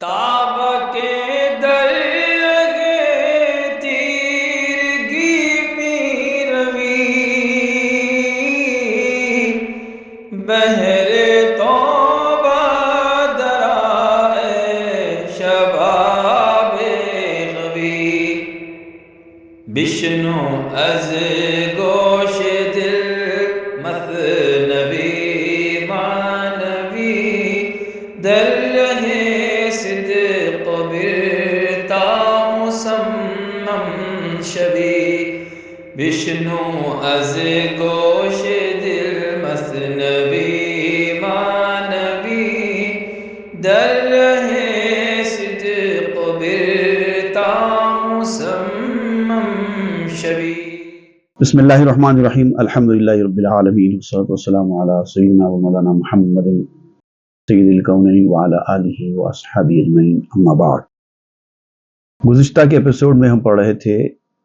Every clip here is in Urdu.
تاب کے در لگے تیرگی میں روی بہر توبہ درائے شباب غوی بشنو از گوش دل مثنوی معنوی در رہے صدق برتا مسمم شوی بشنو از گوش دل مثنوی معنوی در رہے صدق برتا مسمم شوی۔ بسم اللہ الرحمن الرحیم، الحمدللہ رب العالمین، والصلاة والسلام علی سیدنا و مولانا محمد سید الکونین وعلی آلہ و اصحابہ اجمعین، اما بعد۔ گزشتہ کے ایپیسوڈ میں ہم پڑھ رہے تھے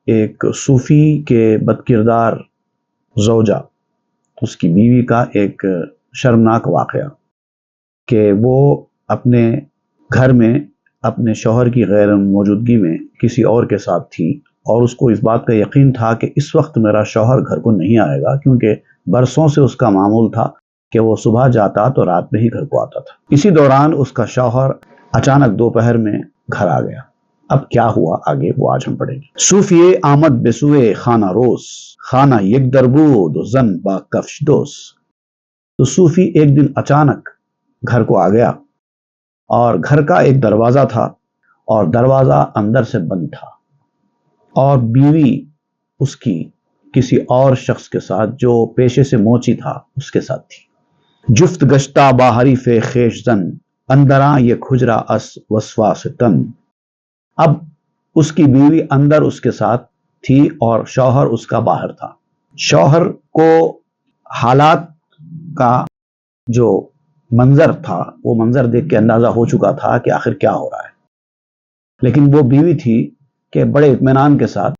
ایک صوفی کے بدکردار زوجہ، اس کی بیوی کا ایک شرمناک واقعہ کہ وہ اپنے گھر میں اپنے شوہر کی غیر موجودگی میں کسی اور کے ساتھ تھی، اور اس کو اس بات کا یقین تھا کہ اس وقت میرا شوہر گھر کو نہیں آئے گا، کیونکہ برسوں سے اس کا معمول تھا کہ وہ صبح جاتا تو رات میں ہی گھر کو آتا تھا۔ اسی دوران اس کا شوہر اچانک دوپہر میں گھر آ گیا۔ اب کیا ہوا آگے وہ آج ہم پڑھیں گے۔ صوفی آمد بسوئے خانہ روز، خانہ یک در بود و زن با کفش دوز۔ تو صوفی ایک دن اچانک گھر کو آ گیا، اور گھر کا ایک دروازہ تھا اور دروازہ اندر سے بند تھا، اور بیوی اس کی کسی اور شخص کے ساتھ جو پیشے سے موچی تھا اس کے ساتھ تھی۔ جفت گشتہ با حریف خیش زن، اندراں یک حجرہ اس وسواس تن۔ اب اس کی بیوی اندر اس کے ساتھ تھی اور شوہر اس کا باہر تھا۔ شوہر کو حالات کا جو منظر تھا وہ منظر دیکھ کے اندازہ ہو چکا تھا کہ آخر کیا ہو رہا ہے، لیکن وہ بیوی تھی کہ بڑے اطمینان کے ساتھ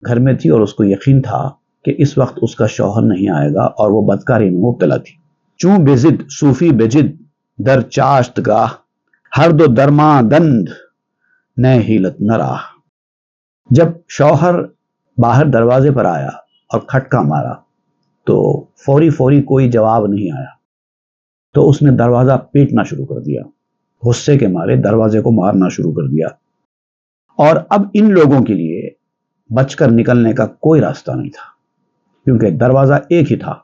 گھر میں تھی، اور اس کو یقین تھا کہ اس وقت اس کا شوہر نہیں آئے گا، اور وہ بدکاری میں مبتلا تھی۔ چون بزد صوفی بجد در چاشت گاہ، ہر دو درماں دند نئے حیلت نہ راہ۔ جب شوہر باہر دروازے پر آیا اور کھٹکا مارا تو فوری کوئی جواب نہیں آیا، تو اس نے دروازہ پیٹنا شروع کر دیا، غصے کے مارے دروازے کو مارنا شروع کر دیا، اور اب ان لوگوں کے لیے بچ کر نکلنے کا کوئی راستہ نہیں تھا، کیونکہ دروازہ ایک ہی تھا۔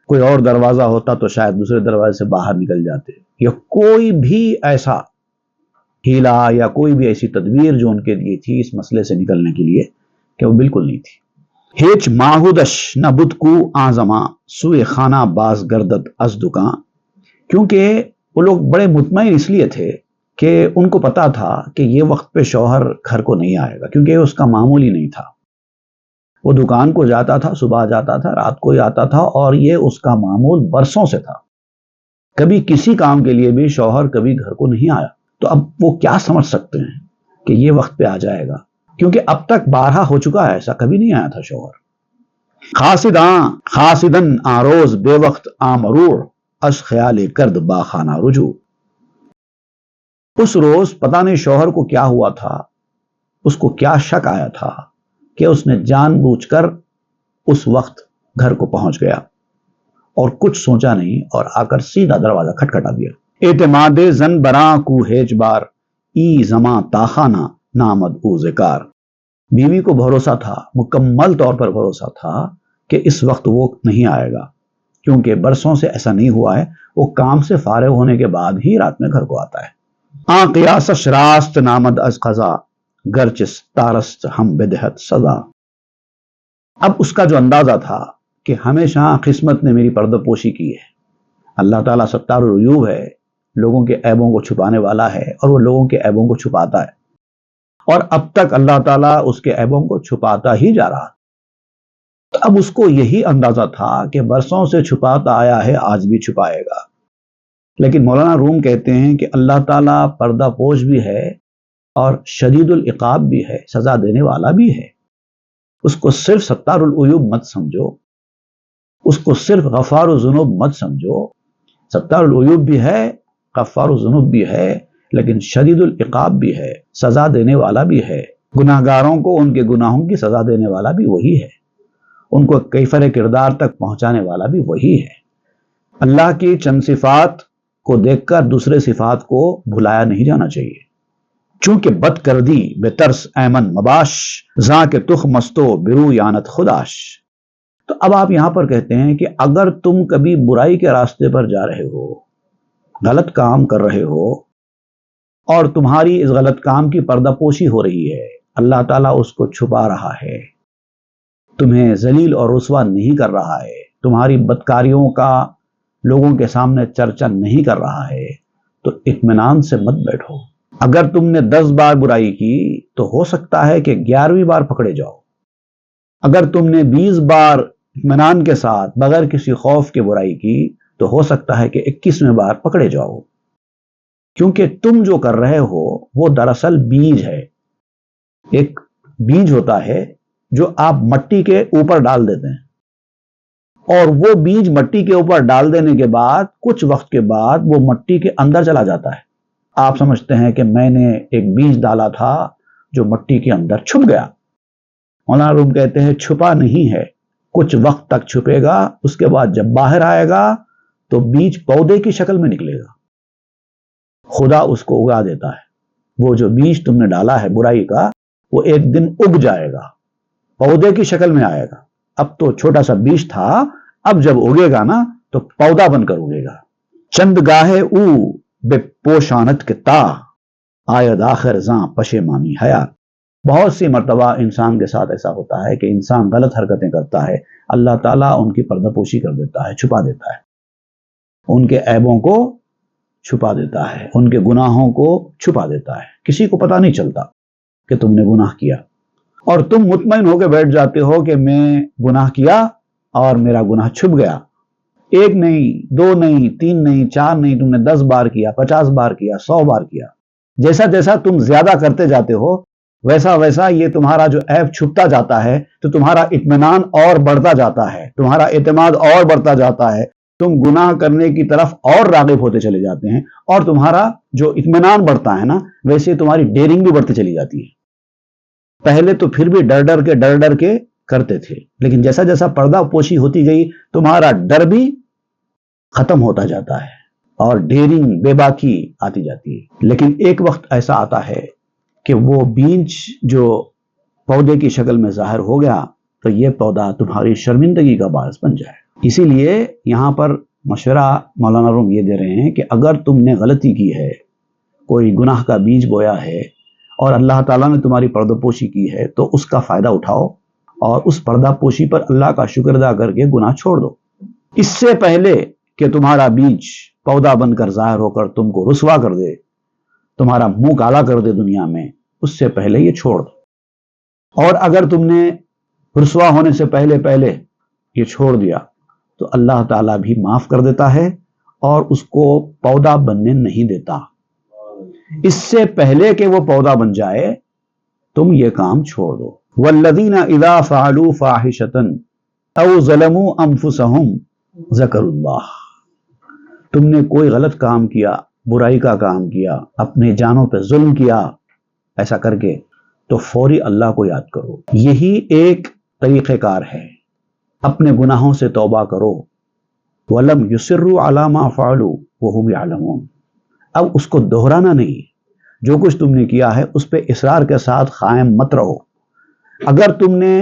کوئی اور دروازہ ہوتا تو شاید دوسرے دروازے سے باہر نکل جاتے، یا کوئی بھی ایسا ہیلا یا کوئی بھی ایسی تدبیر جو ان کے لیے تھی اس مسئلے سے نکلنے کے لیے، کہ وہ بالکل نہیں تھی۔ ہیچ ماہودش نہ بدھ کو آزماں، سوئے خانہ باز گردت از دکان۔ کیونکہ وہ لوگ بڑے مطمئن اس لیے تھے کہ ان کو پتا تھا کہ یہ وقت پہ شوہر گھر کو نہیں آئے گا، کیونکہ اس کا معمول ہی نہیں تھا۔ وہ دکان کو جاتا تھا، صبح جاتا تھا، رات کو ہی آتا تھا، اور یہ اس کا معمول برسوں سے تھا۔ کبھی کسی کام کے لیے بھی شوہر کبھی گھر کو نہیں آیا، تو اب وہ کیا سمجھ سکتے ہیں کہ یہ وقت پہ آ جائے گا، کیونکہ اب تک بارہا ہو چکا ہے، ایسا کبھی نہیں آیا تھا شوہر۔ خاصدن آروز بے وقت آمرور، از خیال کرد با خانہ رجوع۔ اس روز پتہ نہیں شوہر کو کیا ہوا تھا، اس کو کیا شک آیا تھا کہ اس نے جان بوجھ کر اس وقت گھر کو پہنچ گیا، اور کچھ سوچا نہیں اور آ کر سیدھا دروازہ کھٹکھٹا دیا۔ اعتماد زن براں کو ہیج بار، ای زماں تاخانہ نامد او ذکار۔ بیوی کو بھروسہ تھا، مکمل طور پر بھروسہ تھا کہ اس وقت وہ نہیں آئے گا، کیونکہ برسوں سے ایسا نہیں ہوا ہے، وہ کام سے فارغ ہونے کے بعد ہی رات میں گھر کو آتا ہے۔ آن قیاسش راست نامد از قضا، گرچس تارست ہم بدہت سزا۔ اب اس کا جو اندازہ تھا کہ ہمیشہ قسمت نے میری پردہ پوشی کی ہے، اللہ تعالیٰ ستار العیوب ہے، لوگوں کے عیبوں کو چھپانے والا ہے، اور وہ لوگوں کے عیبوں کو چھپاتا ہے، اور اب تک اللہ تعالیٰ اس کے عیبوں کو چھپاتا ہی جا رہا۔ تو اب اس کو یہی اندازہ تھا کہ برسوں سے چھپاتا آیا ہے، آج بھی چھپائے گا۔ لیکن مولانا روم کہتے ہیں کہ اللہ تعالیٰ پردہ پوش بھی ہے اور شدید العقاب بھی ہے، سزا دینے والا بھی ہے۔ اس کو صرف ستار العیوب مت سمجھو، اس کو صرف غفار الذنوب مت سمجھو۔ ستار العیوب بھی ہے، غفار الذنوب بھی ہے، لیکن شدید العقاب بھی ہے، سزا دینے والا بھی ہے۔ گناہگاروں کو ان کے گناہوں کی سزا دینے والا بھی وہی ہے، ان کو کیفر کردار تک پہنچانے والا بھی وہی ہے۔ اللہ کی چند صفات کو دیکھ کر دوسرے صفات کو بھلایا نہیں جانا چاہیے، چونکہ بد کردی بے ترس ایمن مباش، زاں کے تخ مستو برو یانت خداش۔ تو اب آپ یہاں پر کہتے ہیں کہ اگر تم کبھی برائی کے راستے پر جا رہے ہو، غلط کام کر رہے ہو، اور تمہاری اس غلط کام کی پردہ پوشی ہو رہی ہے، اللہ تعالیٰ اس کو چھپا رہا ہے، تمہیں ذلیل اور رسوا نہیں کر رہا ہے، تمہاری بدکاریوں کا لوگوں کے سامنے چرچا نہیں کر رہا ہے، تو اطمینان سے مت بیٹھو۔ اگر تم نے 10 بار برائی کی تو ہو سکتا ہے کہ 11ویں بار پکڑے جاؤ۔ اگر تم نے 20 بار اطمینان کے ساتھ بغیر کسی خوف کے برائی کی تو ہو سکتا ہے کہ 21ویں بار پکڑے جاؤ، کیونکہ تم جو کر رہے ہو وہ دراصل بیج ہے۔ ایک بیج ہوتا ہے جو آپ مٹی کے اوپر ڈال دیتے ہیں، اور وہ بیج مٹی کے اوپر ڈال دینے کے بعد کچھ وقت کے بعد وہ مٹی کے اندر چلا جاتا ہے۔ آپ سمجھتے ہیں کہ میں نے ایک بیج ڈالا تھا جو مٹی کے اندر چھپ گیا۔ مولانا روم کہتے ہیں چھپا نہیں ہے، کچھ وقت تک چھپے گا، اس کے بعد جب باہر آئے گا تو بیج پودے کی شکل میں نکلے گا، خدا اس کو اگا دیتا ہے۔ وہ جو بیج تم نے ڈالا ہے برائی کا، وہ ایک دن اگ جائے گا، پودے کی شکل میں آئے گا۔ اب تو چھوٹا سا بیج تھا، اب جب اگے گا نا تو پودا بن کر اگے گا۔ چند گاہے او بے پوشانت کے تا، آید آخر زاں پشیمانی حیا۔ بہت سی مرتبہ انسان کے ساتھ ایسا ہوتا ہے کہ انسان غلط حرکتیں کرتا ہے، اللہ تعالیٰ ان کی پردہ پوشی کر دیتا ہے، چھپا دیتا ہے، ان کے عیبوں کو چھپا دیتا ہے، ان کے گناہوں کو چھپا دیتا ہے۔ کسی کو پتہ نہیں چلتا کہ تم نے گناہ کیا، اور تم مطمئن ہو کے بیٹھ جاتے ہو کہ میں گناہ کیا اور میرا گناہ چھپ گیا۔ 1 نہیں، 2 نہیں، 3 نہیں، 4 نہیں، تم نے 10 بار کیا، 50 بار کیا، 100 بار کیا۔ جیسا جیسا تم زیادہ کرتے جاتے ہو ویسا ویسا یہ تمہارا جو عیب چھپتا جاتا ہے، تو تمہارا اطمینان اور بڑھتا جاتا ہے، تمہارا اعتماد اور بڑھتا جاتا ہے، تم گناہ کرنے کی طرف اور راغب ہوتے چلے جاتے ہیں، اور تمہارا جو اطمینان بڑھتا ہے نا، ویسے تمہاری ڈیرنگ بھی بڑھتی چلی جاتی ہے۔ پہلے تو پھر بھی ڈر ڈر کے کرتے تھے، لیکن جیسا جیسا پردہ پوشی ہوتی گئی تمہارا ڈر بھی ختم ہوتا جاتا ہے اور ڈیرنگ بے باکی آتی جاتی ہے۔ لیکن ایک وقت ایسا آتا ہے کہ وہ بیج جو پودے کی شکل میں ظاہر ہو گیا تو یہ پودا تمہاری شرمندگی کا باعث بن جائے۔ اسی لیے یہاں پر مشورہ مولانا روم یہ دے رہے ہیں کہ اگر تم نے غلطی کی ہے، کوئی گناہ کا بیج بویا ہے اور اللہ تعالیٰ نے تمہاری پردہ پوشی کی ہے، تو اس کا فائدہ اٹھاؤ اور اس پردہ پوشی پر اللہ کا شکر ادا کر کے گناہ چھوڑ دو۔ اس سے پہلے کہ تمہارا بیج پودا بن کر ظاہر ہو کر تم کو رسوا کر دے، تمہارا منہ کالا کر دے دنیا میں، اس سے پہلے یہ چھوڑ دو۔ اور اگر تم نے رسوا ہونے سے پہلے یہ چھوڑ دیا تو اللہ تعالیٰ بھی معاف کر دیتا ہے اور اس کو پودا بننے نہیں دیتا۔ اس سے پہلے کہ وہ پودا بن جائے تم یہ کام چھوڑ دو۔ والذین اذا فعلوا فاحشۃ او ظلموا انفسهم ذکروا اللہ۔ تم نے کوئی غلط کام کیا، برائی کا کام کیا، اپنی جانوں پہ ظلم کیا، ایسا کر کے تو فوری اللہ کو یاد کرو۔ یہی ایک طریقہ کار ہے، اپنے گناہوں سے توبہ کرو۔ وَلَمْ يُصِرُّوا عَلَى مَا فَعَلُوا وَهُمْ يَعْلَمُونَ۔ اب اس کو دہرانا نہیں، جو کچھ تم نے کیا ہے اس پہ اصرار کے ساتھ قائم مت رہو۔ اگر تم نے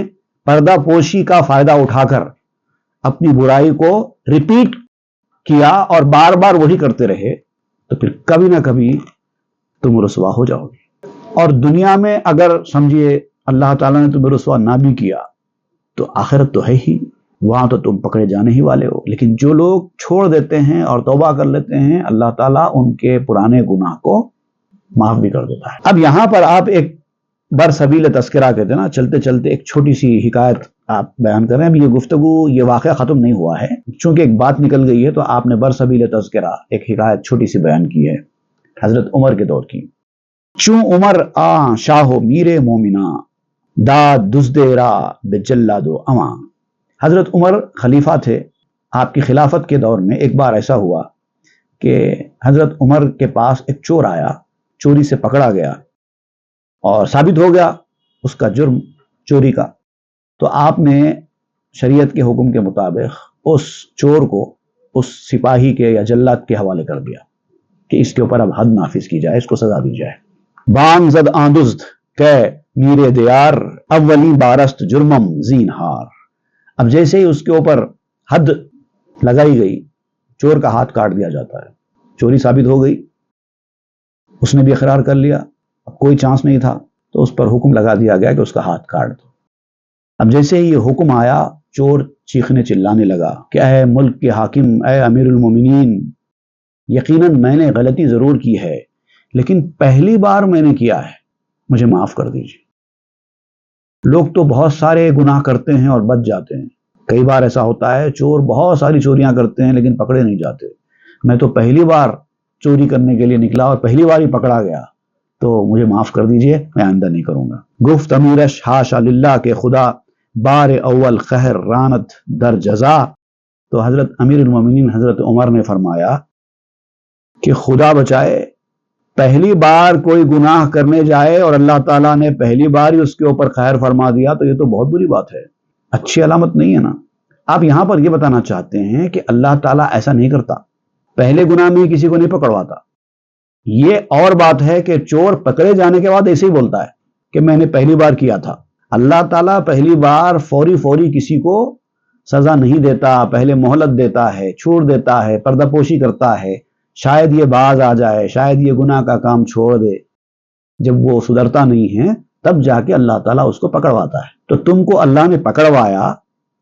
پردہ پوشی کا فائدہ اٹھا کر اپنی برائی کو ریپیٹ کیا اور بار بار وہی کرتے رہے تو پھر کبھی نہ کبھی تم رسوا ہو جاؤ گے۔ اور دنیا میں اگر سمجھیے اللہ تعالیٰ نے تمہیں رسوا نہ بھی کیا تو آخرت تو ہے ہی، وہاں تو تم پکڑے جانے ہی والے ہو۔ لیکن جو لوگ چھوڑ دیتے ہیں اور توبہ کر لیتے ہیں، اللہ تعالیٰ ان کے پرانے گناہ کو معاف بھی کر دیتا ہے۔ اب یہاں پر آپ ایک برسبیل تذکرہ کہتے ہیں نا، چلتے چلتے ایک چھوٹی سی حکایت آپ بیان کر رہے ہیں۔ اب یہ گفتگو، یہ واقعہ ختم نہیں ہوا ہے، چونکہ ایک بات نکل گئی ہے تو آپ نے برسبیل تذکرہ ایک حکایت چھوٹی سی بیان کی ہے حضرت عمر کے دور کی۔ چوں عمر آ شاہو میرے مومنا، داد دزدیرا بجلادو اواں۔ حضرت عمر خلیفہ تھے، آپ کی خلافت کے دور میں ایک بار ایسا ہوا کہ حضرت عمر کے پاس ایک چور آیا چوری سے پکڑا گیا اور ثابت ہو گیا اس کا جرم چوری کا، تو آپ نے شریعت کے حکم کے مطابق اس چور کو اس سپاہی کے یا جلاد کے حوالے کر دیا کہ اس کے اوپر اب حد نافذ کی جائے، اس کو سزا دی جائے۔ بان زد آندزد کہ میرے دیار اولی بارست جرمم زینہار، اب جیسے ہی اس کے اوپر حد لگائی گئی، چور کا ہاتھ کاٹ دیا جاتا ہے، چوری ثابت ہو گئی، اس نے بھی اقرار کر لیا، اب کوئی چانس نہیں تھا، تو اس پر حکم لگا دیا گیا کہ اس کا ہاتھ کاٹ دو۔ اب جیسے ہی یہ حکم آیا، چور چیخنے چلانے لگا کہ اے ملک کے حاکم، اے امیر المومنین، یقیناً میں نے غلطی ضرور کی ہے، لیکن پہلی بار میں نے کیا ہے، مجھے معاف کر دیجیے۔ لوگ تو بہت سارے گناہ کرتے ہیں اور بچ جاتے ہیں، کئی بار ایسا ہوتا ہے چور بہت ساری چوریاں کرتے ہیں لیکن پکڑے نہیں جاتے، میں تو پہلی بار چوری کرنے کے لیے نکلا اور پہلی بار ہی پکڑا گیا، تو مجھے معاف کر دیجئے، میں آئندہ نہیں کروں گا۔ گفت امیرش حاشا للہ کہ خدا بار اول قہر رانت در جزا، تو حضرت امیر المومنین حضرت عمر نے فرمایا کہ خدا بچائے، پہلی بار کوئی گناہ کرنے جائے اور اللہ تعالیٰ نے پہلی بار ہی اس کے اوپر قہر فرما دیا، تو یہ تو بہت بری بات ہے، اچھی علامت نہیں ہے نا۔ آپ یہاں پر یہ بتانا چاہتے ہیں کہ اللہ تعالیٰ ایسا نہیں کرتا، پہلے گناہ میں کسی کو نہیں پکڑواتا۔ یہ اور بات ہے کہ چور پکڑے جانے کے بعد ایسے ہی بولتا ہے کہ میں نے پہلی بار کیا تھا۔ اللہ تعالیٰ پہلی بار فوری کسی کو سزا نہیں دیتا، پہلے مہلت دیتا ہے، چھوڑ دیتا ہے، پردہ پوشی کرتا ہے، شاید یہ باز آ جائے، شاید یہ گناہ کا کام چھوڑ دے، جب وہ سدھرتا نہیں ہے تب جا کے اللہ تعالیٰ اس کو پکڑواتا ہے۔ تو تم کو اللہ نے پکڑوایا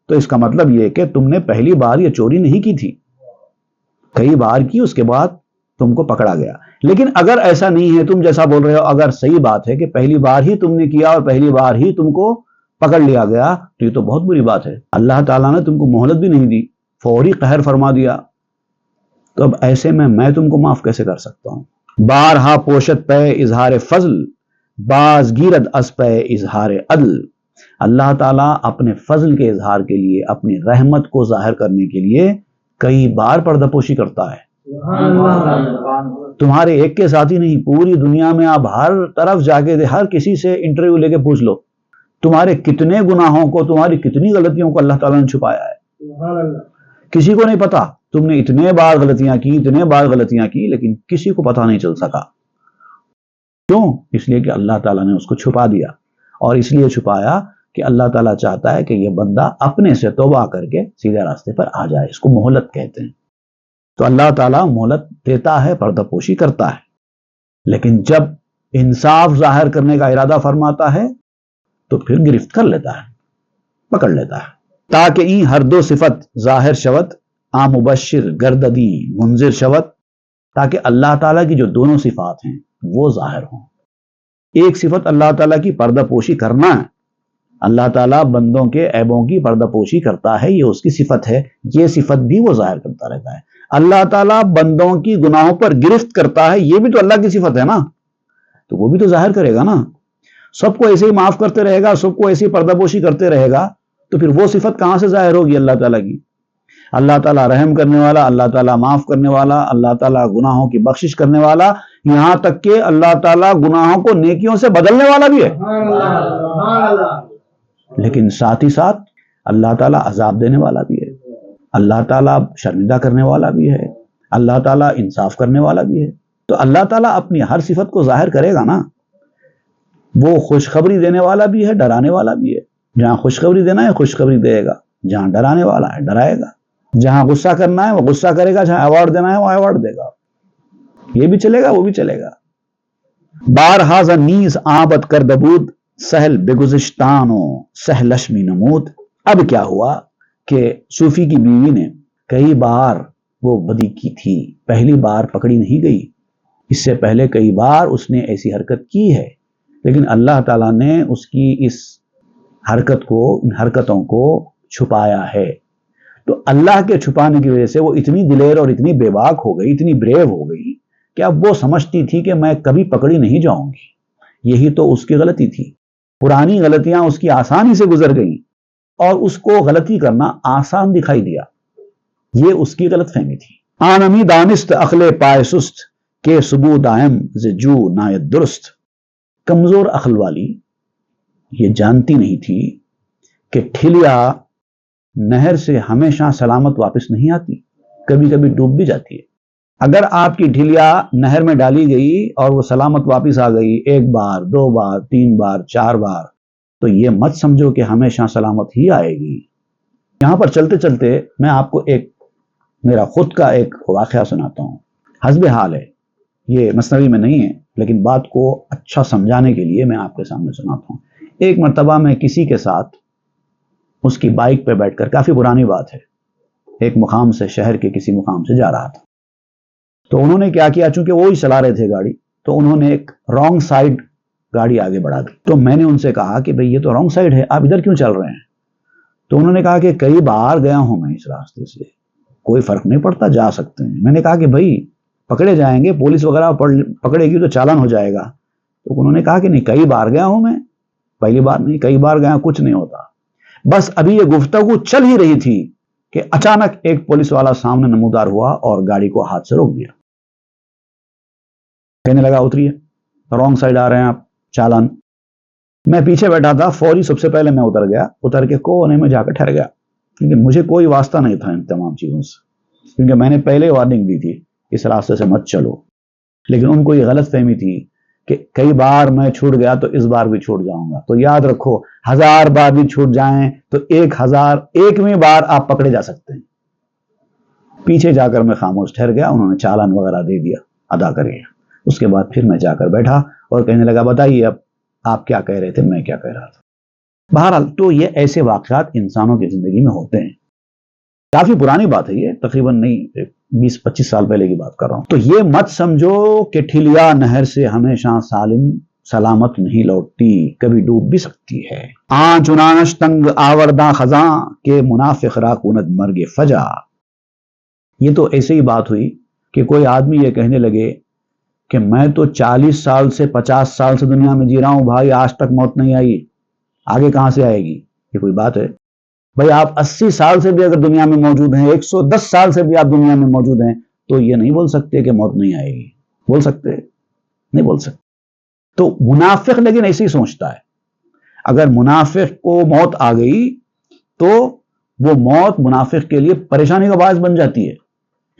تو اس کا مطلب یہ کہ تم نے پہلی بار یہ چوری نہیں کی تھی، کئی بار کی، اس کے بعد تم کو پکڑا گیا۔ لیکن اگر ایسا نہیں ہے، تم جیسا بول رہے ہو، اگر صحیح بات ہے کہ پہلی بار ہی تم نے کیا اور پہلی بار ہی تم کو پکڑ لیا گیا، تو یہ تو بہت بری بات ہے، اللہ تعالیٰ نے تم کو مہلت بھی نہیں دی، فوری قہر فرما دیا، تو اب ایسے میں تم کو معاف کیسے کر سکتا ہوں؟ بارہا پوشت پہ اظہار فضل، باز گیرد از پہ اظہار عدل، اللہ تعالیٰ اپنے فضل کے اظہار کے لیے، اپنی رحمت کو ظاہر کرنے کے لیے کئی بار پردہ پوشی کرتا ہے۔ تمہارے ایک کے ساتھ ہی نہیں، پوری دنیا میں آپ ہر طرف جا کے ہر کسی سے انٹرویو لے کے پوچھ لو، تمہارے کتنے گناہوں کو، تمہاری کتنی غلطیوں کو اللہ تعالیٰ نے چھپایا ہے، کسی کو نہیں پتا۔ تم نے اتنے بار غلطیاں کی، لیکن کسی کو پتا نہیں چل سکا۔ کیوں؟ اس لیے کہ اللہ تعالیٰ نے اس کو چھپا دیا، اور اس لیے چھپایا کہ اللہ تعالیٰ چاہتا ہے کہ یہ بندہ اپنے سے توبہ کر کے سیدھے راستے پر آ جائے، اس کو مہلت کہتے ہیں۔ تو اللہ تعالیٰ مہلت دیتا ہے، پردہ پوشی کرتا ہے، لیکن جب انصاف ظاہر کرنے کا ارادہ فرماتا ہے تو پھر گرفت کر لیتا ہے، پکڑ لیتا ہے۔ تاکہ این ہر دو صفت ظاہر شوت، آ مبشر گرددی منذر شوت، تاکہ اللہ تعالیٰ کی جو دونوں صفات ہیں وہ ظاہر ہوں۔ ایک صفت اللہ تعالیٰ کی پردہ پوشی کرنا ہے، اللہ تعالیٰ بندوں کے عیبوں کی پردہ پوشی کرتا ہے، یہ اس کی صفت ہے، یہ صفت بھی وہ ظاہر کرتا رہتا ہے۔ اللہ تعالیٰ بندوں کی گناہوں پر گرفت کرتا ہے، یہ بھی تو اللہ کی صفت ہے نا، تو وہ بھی تو ظاہر کرے گا نا۔ سب کو ایسے ہی معاف کرتے رہے گا، سب کو ایسے ہی پردہ پوشی کرتے رہے گا، تو پھر وہ صفت کہاں سے ظاہر ہوگی اللہ تعالیٰ کی؟ اللہ تعالیٰ رحم کرنے والا، اللہ تعالیٰ معاف کرنے والا، اللہ تعالیٰ گناہوں کی بخشش کرنے والا، یہاں تک کہ اللہ تعالیٰ گناہوں کو نیکیوں سے بدلنے والا بھی ہے، لیکن ساتھ ہی ساتھ اللہ تعالیٰ عذاب دینے والا بھی ہے، اللہ تعالیٰ شرمندہ کرنے والا بھی ہے، اللہ تعالیٰ انصاف کرنے والا بھی ہے۔ تو اللہ تعالیٰ اپنی ہر صفت کو ظاہر کرے گا نا، وہ خوشخبری دینے والا بھی ہے، ڈرانے والا بھی ہے، جہاں خوشخبری دینا ہے خوشخبری دے گا، جہاں ڈرانے والا ہے ڈرائے گا، جہاں غصہ کرنا ہے وہ غصہ کرے گا، جہاں ایوارڈ دینا ہے وہ ایوارڈ دے گا، یہ بھی چلے گا وہ بھی چلے گا۔ بارہا ز نیز آبد کر دبود، سہل بگزشتانو سہلشمی نمود۔ اب کیا ہوا کہ صوفی کی بیوی نے کئی بار وہ بدی کی تھی، پہلی بار پکڑی نہیں گئی، اس سے پہلے کئی بار اس نے ایسی حرکت کی ہے، لیکن اللہ تعالیٰ نے اس کی اس حرکت کو، ان حرکتوں کو چھپایا ہے۔ تو اللہ کے چھپانے کی وجہ سے وہ اتنی دلیر اور اتنی بے باک ہو گئی، اتنی بریو ہو گئی کہ اب وہ سمجھتی تھی کہ میں کبھی پکڑی نہیں جاؤں گی۔ یہی تو اس کی غلطی تھی، پرانی غلطیاں اس کی آسانی سے گزر گئیں اور اس کو غلطی کرنا آسان دکھائی دیا، یہ اس کی غلط فہمی تھی۔ آنمی دانست اخلے پائے سست، کہ صبح دائم جو نایت درست. کمزور عقل والی یہ جانتی نہیں تھی کہ ٹھلیا نہر سے ہمیشہ سلامت واپس نہیں آتی، کبھی کبھی ڈوب بھی جاتی ہے. اگر آپ کی ڈھلیا نہر میں ڈالی گئی اور وہ سلامت واپس آ گئی 1 بار 2 بار 3 بار 4 بار، تو یہ مت سمجھو کہ ہمیشہ سلامت ہی آئے گی. یہاں پر چلتے چلتے میں آپ کو میرا خود کا ایک واقعہ سناتا ہوں. حسب حال ہے، یہ مثنوی میں نہیں ہے، لیکن بات کو اچھا سمجھانے کے لیے میں آپ کے سامنے سناتا ہوں. ایک مرتبہ میں کسی کے ساتھ اس کی بائک پہ بیٹھ کر، کافی پرانی بات ہے، ایک مقام سے شہر کے کسی مقام سے جا رہا تھا. تو انہوں نے کیا کیا، چونکہ وہی چلا رہے تھے گاڑی، تو انہوں نے ایک رانگ سائڈ گاڑی آگے بڑھا دی. تو میں نے ان سے کہا کہ بھئی یہ تو رانگ سائڈ ہے، آپ ادھر کیوں چل رہے ہیں؟ تو انہوں نے کہا کہ کئی بار گیا ہوں میں اس راستے سے، کوئی فرق نہیں پڑتا، جا سکتے ہیں. میں نے کہا کہ بھئی پکڑے جائیں گے، پولیس وغیرہ پکڑے گی تو چالان ہو جائے گا. تو انہوں نے کہا کہ نہیں، کئی بار گیا ہوں میں، پہلی بار نہیں، کئی بار گیا، کچھ نہیں ہوتا. بس ابھی یہ گفتگو چل ہی رہی تھی کہ اچانک ایک پولیس والا سامنے نمودار ہوا اور گاڑی کو ہاتھ سے روک دیا. کہنے لگا اتریے، رانگ سائڈ آ رہے ہیں آپ، چالان. میں پیچھے بیٹھا تھا، فوری سب سے پہلے میں اتر گیا، اتر کے کونے میں جا کر ٹھہر گیا، کیونکہ مجھے کوئی واسطہ نہیں تھا ان تمام چیزوں سے، کیونکہ میں نے پہلے وارننگ دی تھی اس راستے سے مت چلو. لیکن ان کو یہ غلط فہمی تھی کہ کئی بار میں چھوٹ گیا تو اس بار بھی چھوٹ جاؤں گا. تو یاد رکھو، 1000 بار بھی چھوٹ جائیں تو 1001ویں بار آپ پکڑے جا سکتے ہیں. پیچھے جا کر میں خاموش ٹھہر گیا، انہوں نے چالان وغیرہ دے دیا، ادا کر گیا. اس کے بعد پھر میں جا کر بیٹھا اور کہنے لگا بتائیے اب آپ کیا کہہ رہے تھے، میں کیا کہہ رہا تھا. بہرحال تو یہ ایسے واقعات انسانوں کی زندگی میں ہوتے ہیں. کافی پرانی بات ہے یہ، تقریباً نہیں 20-25 سال پہلے کی بات کر رہا ہوں. تو یہ مت سمجھو کہ ٹھلیا نہر سے ہمیشہ سلامت نہیں لوٹتی، کبھی ڈوب بھی سکتی ہے. چنانش تنگ آوردہ خزاں کے منافق را کند مرگ فجا. یہ تو ایسے ہی بات ہوئی کہ کوئی آدمی یہ کہنے لگے کہ میں تو 40 سال سے 50 سال سے دنیا میں جی رہا ہوں بھائی، آج تک موت نہیں آئی، آگے کہاں سے آئے گی؟ یہ کوئی بات ہے؟ بھائی آپ 80 سال سے بھی اگر دنیا میں موجود ہیں، 110 سال سے بھی آپ دنیا میں موجود ہیں، تو یہ نہیں بول سکتے کہ موت نہیں آئے گی. بول سکتے؟ نہیں بول سکتے. تو منافق لیکن ایسے ہی سوچتا ہے. اگر منافق کو موت آ گئی تو وہ موت منافق کے لیے پریشانی کا باعث بن جاتی ہے،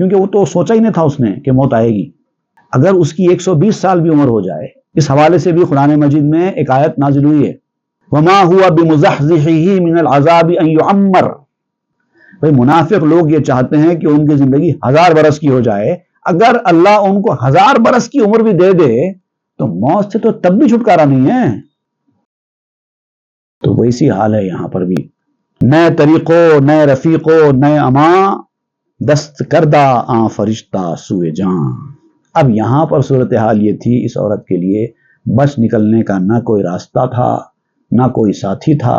کیونکہ وہ تو سوچا ہی نہیں تھا اس نے کہ موت آئے گی. اگر اس کی 120 سال بھی عمر ہو جائے، اس حوالے سے بھی قرآن مجید میں ایک آیت نازل ہوئی ہے، وَمَا هُوَ بِمُزَحْزِحِهِ مِنَ الْعَذَابِ أَن يُعَمَّرَ. بھئی منافق لوگ یہ چاہتے ہیں کہ ان کی زندگی 1000 برس کی ہو جائے. اگر اللہ ان کو 1000 برس کی عمر بھی دے دے تو موت سے تو تب بھی چھٹکارا نہیں ہے. تو ویسی حال ہے یہاں پر بھی. نئے طریقوں، نئے رفیقوں، نئے اماں، دست کردہ آن فرشتہ سوئے جان. اب یہاں پر صورتحال یہ تھی اس عورت کے لیے، بچ نکلنے کا نہ کوئی راستہ تھا، نہ کوئی ساتھی تھا،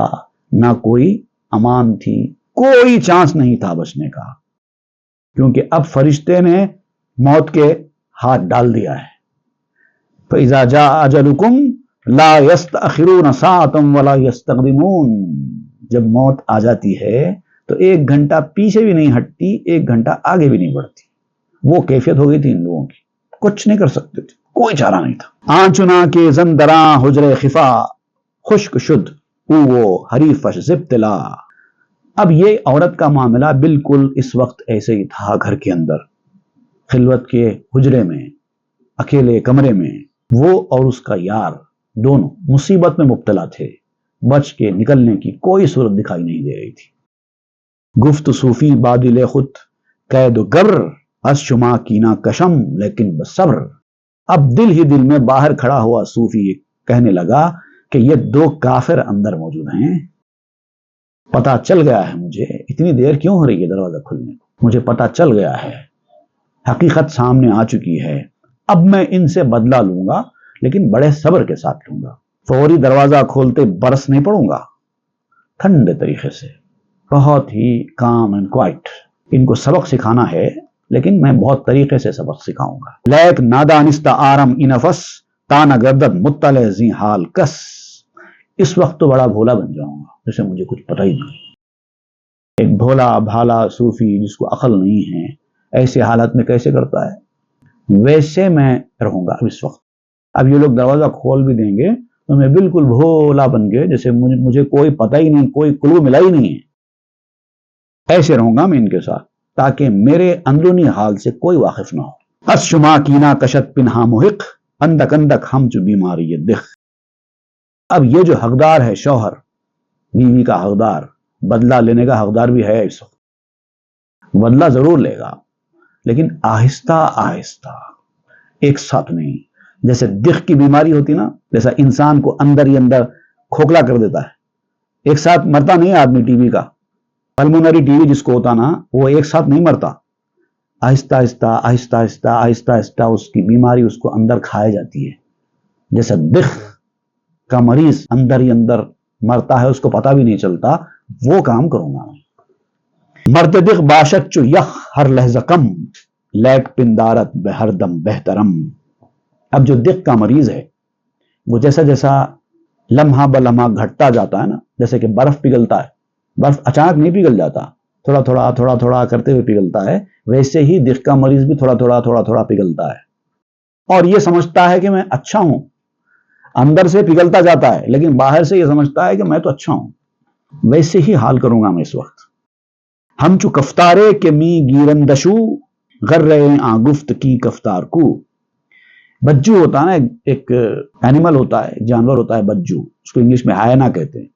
نہ کوئی امان تھی، کوئی چانس نہیں تھا بچنے کا، کیونکہ اب فرشتے نے موت کے ہاتھ ڈال دیا ہے. فَإِذَا جَاءَ أَجَلُكُمْ لَا يَسْتَأْخِرُونَ سَاعَةً وَلَا يَسْتَقْدِمُونَ. جب موت آ جاتی ہے تو 1 گھنٹہ پیچھے بھی نہیں ہٹتی، 1 گھنٹہ آگے بھی نہیں بڑھتی. وہ کیفیت ہو گئی تھی ان لوگوں کی، کچھ نہیں کر سکتے تھے، کوئی چارہ نہیں تھا. آنچنا کے زندراں حجر خفا خشک شد او حریفش زبتلا. اب یہ عورت کا معاملہ بالکل اس وقت ایسے ہی تھا. گھر کے اندر خلوت کے حجرے میں، اکیلے کمرے میں، وہ اور اس کا یار دونوں مصیبت میں مبتلا تھے. بچ کے نکلنے کی کوئی صورت دکھائی نہیں دے رہی تھی. گفت صوفی بادل خود قید و گر از شما کینا کشم لیکن بصبر. اب دل ہی دل میں باہر کھڑا ہوا صوفی کہنے لگا کہ یہ 2 کافر اندر موجود ہیں. پتا چل گیا ہے مجھے، اتنی دیر کیوں ہو رہی ہے دروازہ کھلنے کو، مجھے پتا چل گیا ہے، حقیقت سامنے آ چکی ہے. اب میں ان سے بدلہ لوں گا، لیکن بڑے صبر کے ساتھ لوں گا. فوری دروازہ کھولتے برس نہیں پڑوں گا، ٹھنڈے طریقے سے، بہت ہی کام اینڈ کوائٹ. ان کو سبق سکھانا ہے، لیکن میں بہت طریقے سے سبق سکھاؤں گا. لیک نادانستہ آرم انفس تانا گردد مطلع زی حال کس. اس وقت تو بڑا بھولا بن جاؤں گا جیسے مجھے کچھ پتہ ہی نہیں. ایک بھولا بھالا صوفی جس کو عقل نہیں ہے ایسے حالت میں کیسے کرتا ہے. ویسے میں رہوں گا اب اس وقت. اب یہ لوگ دروازہ کھول بھی دیں گے تو میں بالکل بھولا بن کے جیسے مجھے کوئی پتہ ہی نہیں, کوئی کلو ملا ہی نہیں ہے, ایسے رہوں گا میں ان کے ساتھ تاکہ میرے اندرونی حال سے کوئی واقف نہ ہو. اس شما کینا کشت پنہا محق اندک اندک ہم جو بیماری دکھ. اب یہ جو حقدار ہے شوہر, بیوی کا حقدار, بدلہ لینے کا حقدار بھی ہے اس وقت, بدلہ ضرور لے گا لیکن آہستہ آہستہ, ایک ساتھ نہیں. جیسے دق کی بیماری ہوتی نا, جیسا انسان کو اندر ہی اندر کھوکھلا کر دیتا ہے, ایک ساتھ مرتا نہیں آدمی. ٹی وی کا پلمونری ٹی وی جس کو ہوتا نا, وہ ایک ساتھ نہیں مرتا, آہستہ آہستہ آہستہ آہستہ آہستہ آہستہ اس کی بیماری اس کو اندر کھائے جاتی ہے. جیسا دق کا مریض اندر ہی اندر مرتا ہے, اس کو پتہ بھی نہیں چلتا, وہ کام کروں گا میں. مرد دق باشد چو یخ ہر لحظہ کم لیک پندارت بہر دم بہترم. اب جو دق کا مریض ہے وہ جیسا جیسا لمحہ بلمحہ گھٹتا جاتا ہے نا, جیسے کہ برف پگھلتا ہے, برف اچانک نہیں پگھل جاتا, تھوڑا تھوڑا تھوڑا تھوڑا کرتے ہوئے پگھلتا ہے, ویسے ہی دق کا مریض بھی تھوڑا تھوڑا تھوڑا تھوڑا پگھلتا ہے اور یہ سمجھتا ہے کہ میں اچھا ہوں. اندر سے پگھلتا جاتا ہے لیکن باہر سے یہ سمجھتا ہے کہ میں تو اچھا ہوں. ویسے ہی حال کروں گا میں اس وقت. ہم چو کفتارے کے می گیرندشو غر رہے گفت کی کفتار کو. بجو ہوتا ہے نا, ایک اینیمل ہوتا ہے, جانور ہوتا ہے بجو, اس کو انگلش میں ہائنا کہتے ہیں.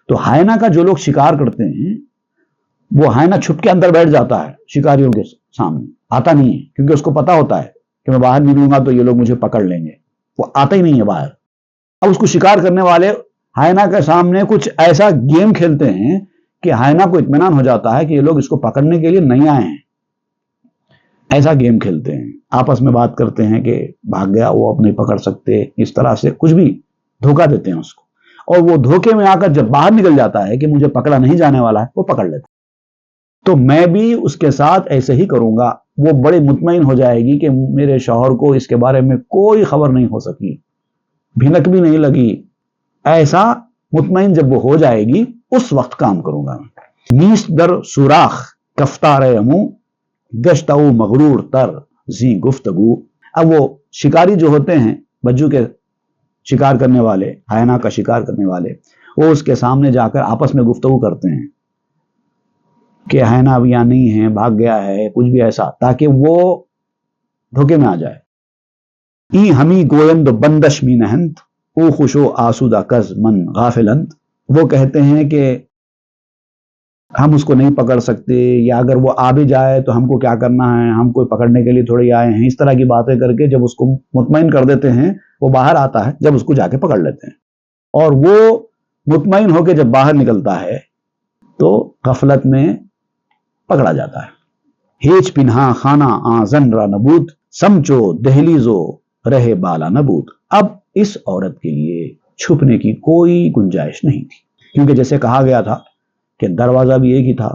تو ہائنا کا جو لوگ شکار کرتے ہیں وہ ہائنا چھپ کے اندر بیٹھ جاتا ہے شکاریوں کے سامنے, آتا نہیں ہے کیونکہ اس کو پتا ہوتا ہے کہ میں باہر نکلوں گا تو یہ لوگ مجھے پکڑ لیں گے, وہ آتا ہی نہیں ہے باہر. اب اس کو شکار کرنے والے ہائنا کے سامنے کچھ ایسا گیم کھیلتے ہیں کہ ہائنا کو اطمینان ہو جاتا ہے کہ یہ لوگ اس کو پکڑنے کے لیے نہیں آئے ہیں. ایسا گیم کھیلتے ہیں, آپس میں بات کرتے ہیں کہ بھاگ گیا وہ اب نہیں پکڑ سکتے, اس طرح سے کچھ بھی دھوکہ دیتے ہیں اس کو, اور وہ دھوکے میں آ کر جب باہر نکل جاتا ہے کہ مجھے پکڑا نہیں جانے والا ہے, وہ پکڑ لیتے. تو میں بھی اس کے ساتھ ایسے ہی کروں گا. وہ بڑے مطمئن ہو جائے گی کہ میرے شوہر کو اس کے بارے میں کوئی خبر نہیں ہو سکی, بھنک بھی نہیں لگی. ایسا مطمئن جب وہ ہو جائے گی اس وقت کام کروں گا. نیست در سوراخ کفتار امو گشتاؤ مغرور تر زی گفتگو. اب وہ شکاری جو ہوتے ہیں بجو کے شکار کرنے والے, ہائنا کا شکار کرنے والے, وہ اس کے سامنے جا کر آپس میں گفتگو کرتے ہیں کہ ہائنا اب یہاں نہیں ہے, بھاگ گیا ہے, کچھ بھی ایسا, تاکہ وہ دھوکے میں آ جائے. ای ہمی گویند بندش می نہنت او خوشو آسودہ کز من غافلند. وہ کہتے ہیں کہ ہم اس کو نہیں پکڑ سکتے, یا اگر وہ آ بھی جائے تو ہم کو کیا کرنا ہے, ہم کوئی پکڑنے کے لیے تھوڑی آئے ہیں. اس طرح کی باتیں کر کے جب اس کو مطمئن کر دیتے ہیں, وہ باہر آتا ہے, جب اس کو جا کے پکڑ لیتے ہیں. اور وہ مطمئن ہو کے جب باہر نکلتا ہے تو غفلت میں پکڑا جاتا ہے. ہیچ پنہا خانہ آزن را نبوت سمچو دہلیزو رہے بالا نبوت. اب اس عورت کے لیے چھپنے کی کوئی گنجائش نہیں تھی, کیونکہ جیسے کہا گیا تھا کہ دروازہ بھی ایک ہی تھا,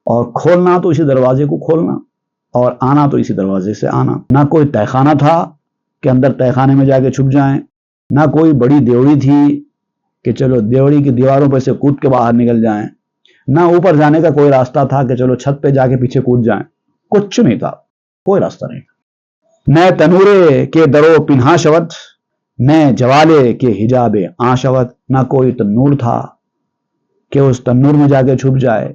اور کھولنا تو اسی دروازے کو کھولنا اور آنا تو اسی دروازے سے آنا. نہ کوئی تہہ خانہ تھا کہ اندر تہہ خانے میں جا کے چھپ جائیں, نہ کوئی بڑی دیوڑی تھی کہ چلو دیوڑی کی دیواروں پر سے کود کے باہر نکل جائیں, نہ اوپر جانے کا کوئی راستہ تھا کہ چلو چھت پہ جا کے پیچھے کود جائیں. کچھ نہیں تھا, کوئی راستہ نہیں. نہ تنورے کے درو پنہا شوت نہ جوالے کے حجاب آ شوت. نہ کوئی تنور تھا کہ اس تنور میں جا کے چھپ جائے.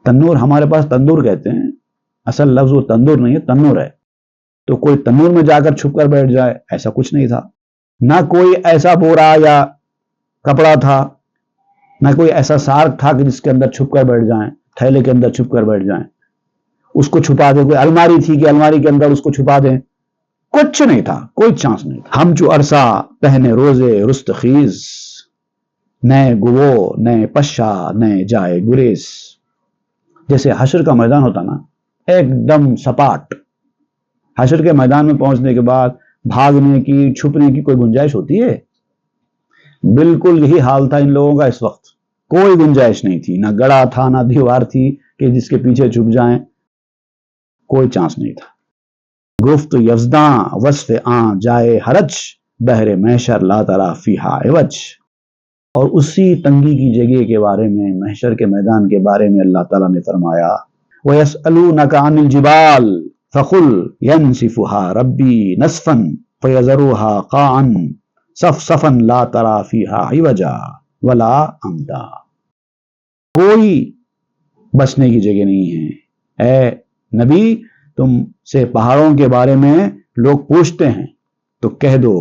تنور ہمارے پاس تندور کہتے ہیں, اصل لفظ وہ تندور نہیں ہے, تنور ہے. تو کوئی تنور میں جا کر چھپ کر بیٹھ جائے, ایسا کچھ نہیں تھا. نہ کوئی ایسا بورا یا کپڑا تھا, نہ کوئی ایسا سارک تھا کہ جس کے اندر چھپ کر بیٹھ جائیں, تھیلے کے اندر چھپ کر بیٹھ جائیں, اس کو چھپا دیں. کوئی الماری تھی کہ الماری کے اندر اس کو چھپا دیں, کچھ نہیں تھا, کوئی چانس نہیں تھا. ہم چو عرصہ پہنے روزے رستخیز نئے گوو نئے پشا نئے جائے گریز. جیسے حشر کا میدان ہوتا نا, ایک دم سپاٹ. حشر کے میدان میں پہنچنے کے بعد بھاگنے کی چھپنے کی کوئی گنجائش ہوتی ہے؟ بالکل یہی حال تھا ان لوگوں کا اس وقت. کوئی گنجائش نہیں تھی, نہ گڑا تھا نہ دیوار تھی کہ جس کے پیچھے چھپ جائیں, کوئی چانس نہیں تھا. گفت یزداں وصف آن جائے حرج بہر محشر لا ترا فیہا عوج. اور اسی تنگی کی جگہ کے بارے میں, محشر کے میدان کے بارے میں اللہ تعالیٰ نے فرمایا وَيَسْأَلُونَكَ عَنِ الْجِبَالِ فقل ينسفها ربي نسفا فيذرها قاعا صفصفا لا ترى فيها عوجا ولا امتا. کوئی بچنے کی جگہ نہیں ہے. اے نبی، تم سے پہاڑوں کے بارے میں لوگ پوچھتے ہیں تو کہہ دو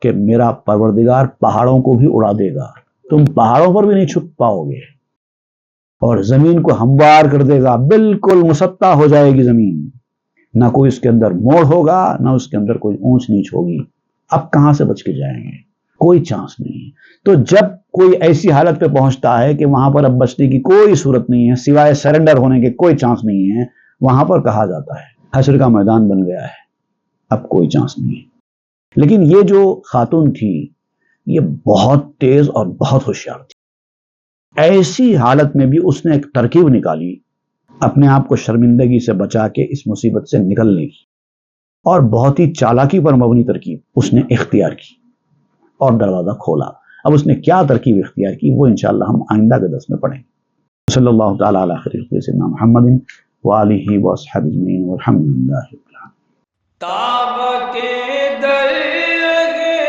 کہ میرا پروردگار پہاڑوں کو بھی اڑا دے گا، تم پہاڑوں پر بھی نہیں چھپ پاؤ گے، اور زمین کو ہموار کر دے گا، بالکل مسطح ہو جائے گی زمین، نہ کوئی اس کے اندر موڑ ہوگا، نہ اس کے اندر کوئی اونچ نیچ ہوگی. اب کہاں سے بچ کے جائیں گے؟ کوئی چانس نہیں ہے. تو جب کوئی ایسی حالت پہ پہنچتا ہے کہ وہاں پر اب بچنے کی کوئی صورت نہیں ہے، سوائے سرنڈر ہونے کے کوئی چانس نہیں ہے، وہاں پر کہا جاتا ہے حشر کا میدان بن گیا ہے، اب کوئی چانس نہیں ہے. لیکن یہ جو خاتون تھی یہ بہت تیز اور بہت ہوشیار تھی. ایسی حالت میں بھی اس نے ایک ترکیب نکالی اپنے آپ کو شرمندگی سے بچا کے اس مصیبت سے نکلنے کی، اور بہت ہی چالاکی پر مبنی ترکیب اس نے اختیار کی اور دروازہ کھولا. اب اس نے کیا ترکیب اختیار کی وہ انشاءاللہ ہم آئندہ کے درس میں پڑھیں گے. صلی اللہ تعالی علی خیر سیدنا محمد وآلہ وصحبہ اجمعین والحمد للہ رب العالمین. تاب کے در لگے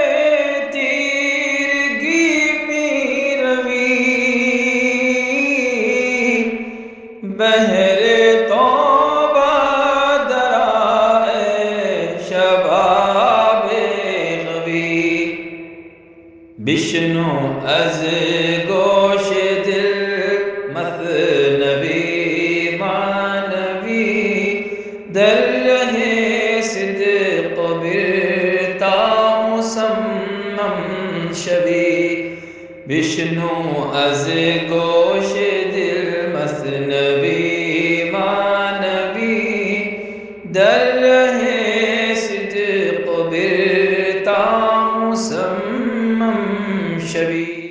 تیرگی میں روی، بہر توبہ درائے شباب غوی، بشنو از گوش دل مثنوی معنوی، در رہے صدق برتا مسمم شوی، بشنو از گوش دل مثنوی معنوی، در رہے صدق برتا مسمم شوی.